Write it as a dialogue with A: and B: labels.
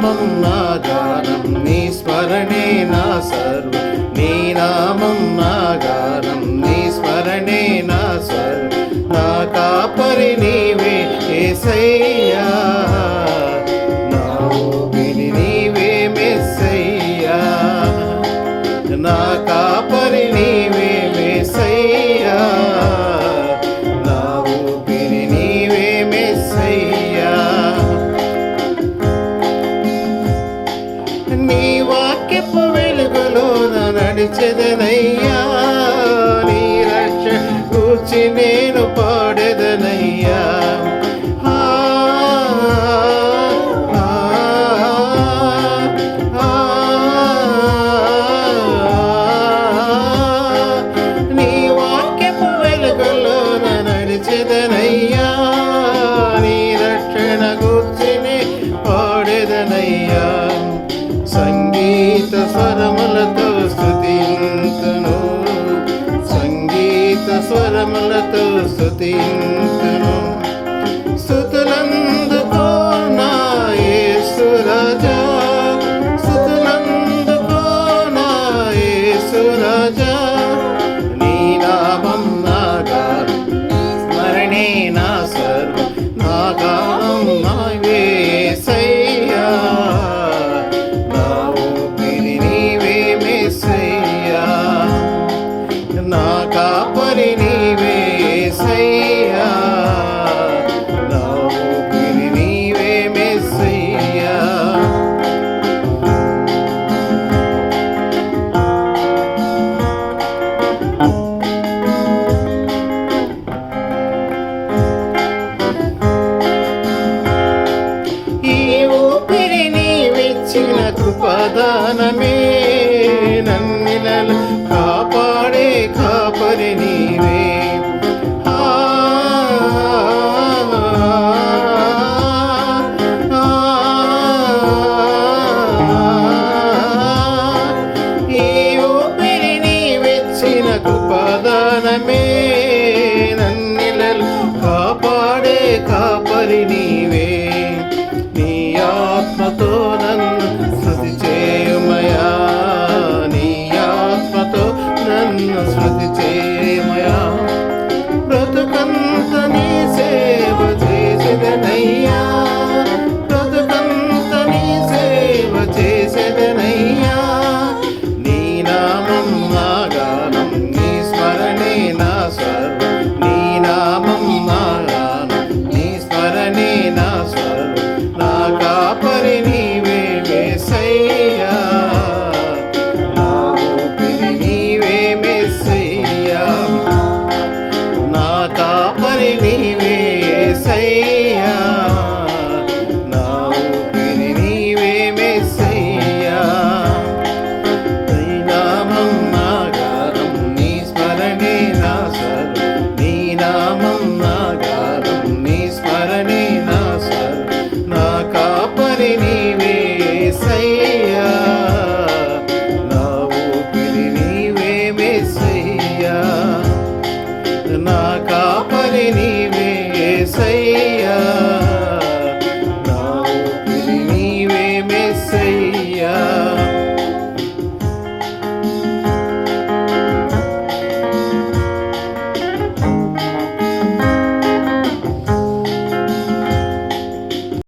A: నామం నా గానం, నీ స్మరణే నా సర్వం. నీ నామం నా గానం, నీ స్మరణే నా సర్వం. నా కాపరి నీవే యేసయ్యా, నా ఊపిరి నీవే మెస్సయ్యా. నా కాపరి నీవే మెస్సయ్యా, నా ఊపిరి నీవే మెస్సయ్యా. నీ వాక్యపు వెలుగులోన నడిచెదనయ్యా, నీ రక్షణ గూర్చి నేను పాడెదనయ్యా. నీ వాక్యపు వెలుగులోన నడిచెదనయ్యా, నీ రక్షణ గూర్చి నేను పాడెదనయ్యా. సంగీత స్వరములతో స్తుతింతును, సంగీత స్వరములతో స్తుతింతును. స్తుతులందుకో నా యేసు రాజా, స్తుతులందుకో నా యేసు రాజా. నీ నామం నా గానం, నీ స్మరణే నా సర్వం. నా గానం నావే యేసయ్యా, నా ఊపిరి నీవే మెస్సయ్యా. నా కాపరి నీవే యేసయ్యా, నా ఊపిరి నీవే మెస్సయ్యా. ఈ ఊపిరి నీవిచ్చిన కృపదానమే, నన్నిలలో కాపాడే కాపరి నీవే. ఈ ఊపిరి నీవిచ్చిన కృపదానమే, నన్నిలలో కాపాడే కాపరి నీవే. నీ ఆత్మతో నన్ను స్తుతి చేయుమయా, నీ ఆత్మతో నన్ను స్తుతి చేయుమయా. బ్రతుకంత నీ సేవ చేసెదనయ్యా, బ్రతుకంత నీ సేవ చేసెదనయ్యా. నీ నామం నా గానం, నీ స్మరణే నా సర్వం. నీ నామం నా గానం, నీ స్మరణే నా సర్వం. నా కాపరి నీవే యేసయ్యా, నా ఊపిరి నీవే మెస్సయ్యా. నా కాపరి నీవే యేసయ్యా, నా ఊపిరి నీవే మెస్సయ్యా. నీ నామం నా గానం, నీ స్మరణే నా సర్వం. నీ నామం నా గానం, నీ స్మరణే నా సర్వం. నా కాపరి నీవే యేసయ్యా, నా ఊపిరి నీవే మెస్సయ్యా. నా కాపరి నీవే యేసయ్యా.